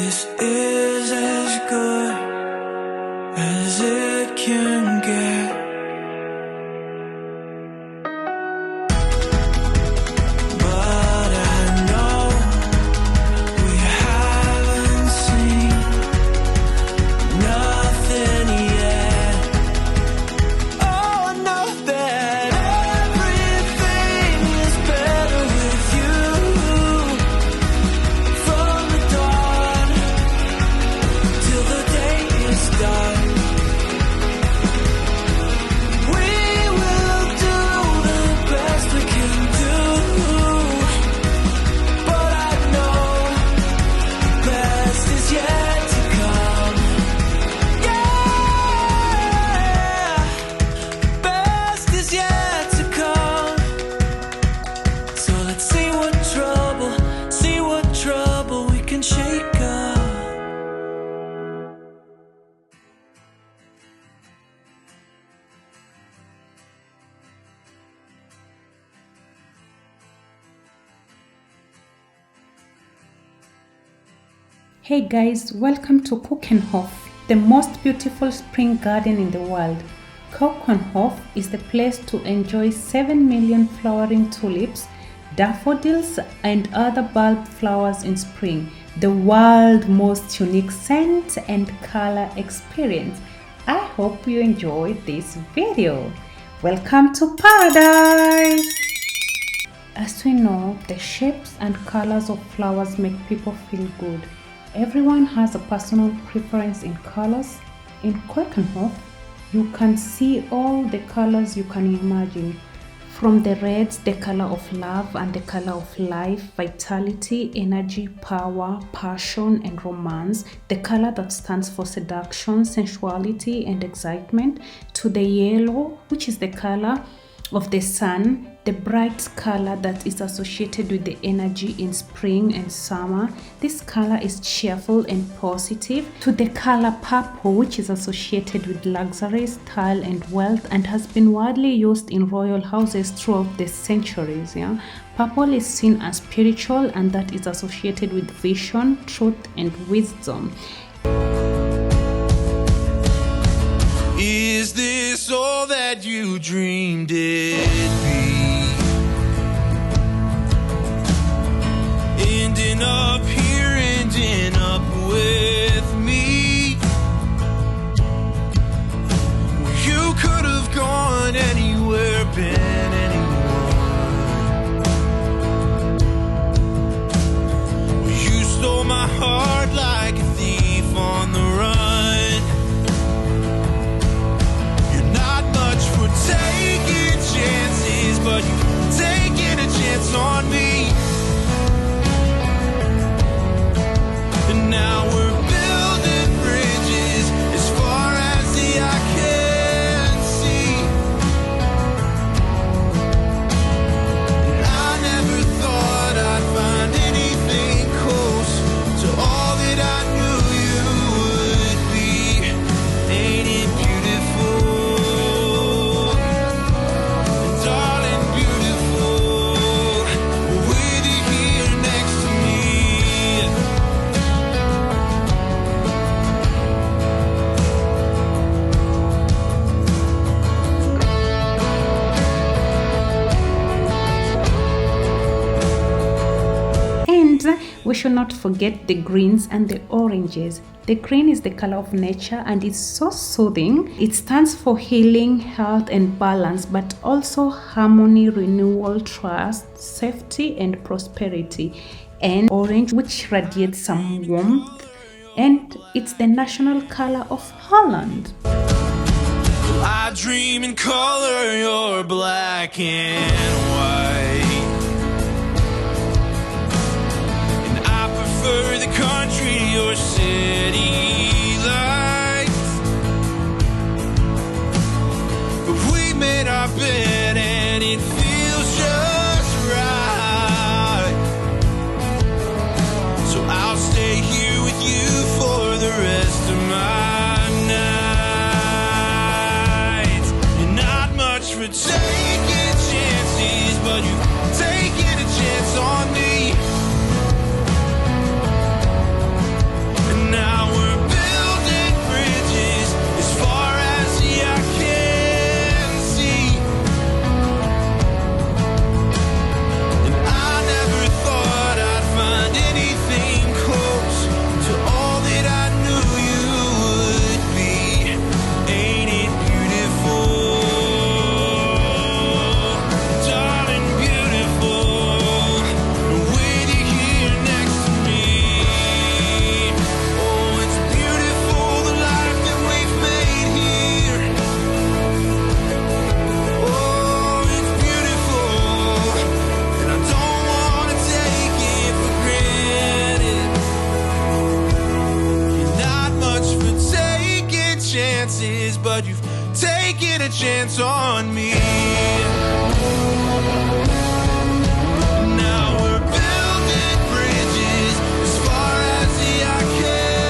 This is as good as it can get. But I know we haven't seen nothing yet. Oh, I know that everything is better with you. From the dawn till the day is done, we will do the best we can do. But I know best is yet to come. Yeah, best is yet to come. So let's see what trouble we can shake up. Hey guys, welcome to Keukenhof, the most beautiful spring garden in the world. Keukenhof is the place to enjoy 7 million flowering tulips, daffodils and other bulb flowers in spring, the world's most unique scent and color experience. I hope you enjoyed this video. Welcome to paradise! As we know, the shapes and colors of flowers make people feel good. Everyone has a personal preference in colors. In Keukenhof, you can see all the colors you can imagine. From the reds, the color of love and the color of life, vitality, energy, power, passion and romance, the color that stands for seduction, sensuality and excitement, to the yellow, which is the color of the sun, the bright color that is associated with the energy in spring and summer. This color is cheerful and positive. To the color purple, which is associated with luxury, style and wealth and has been widely used in royal houses throughout the centuries. Purple is seen as spiritual and that is associated with vision, truth and wisdom. Is this all that you dreamed it'd be? Ending up here, ending up with me. You could have gone anywhere, been anyone. You stole my heart like a thief on the run. Taking chances, but you're taking a chance on me. And now we're building bridges as far as the eye can see. And I never thought I'd find anything close to all that I knew you would be. Ain't it beautiful? Darling, beautiful, with you here next to me. And we should not forget the greens and the oranges. The green is the color of nature and it's so soothing. It stands for healing, health and balance, but also harmony, renewal, trust, safety and prosperity. And orange, which radiates some warmth, and it's the national color of Holland. I dream in color, you're black and white. And I prefer the country, your city lights. But we made our bed and it feels just right. So I'll stay here with you for the rest of my nights. You're not much for taking chances, but you've taken a chance on me. but you've taken a chance on me.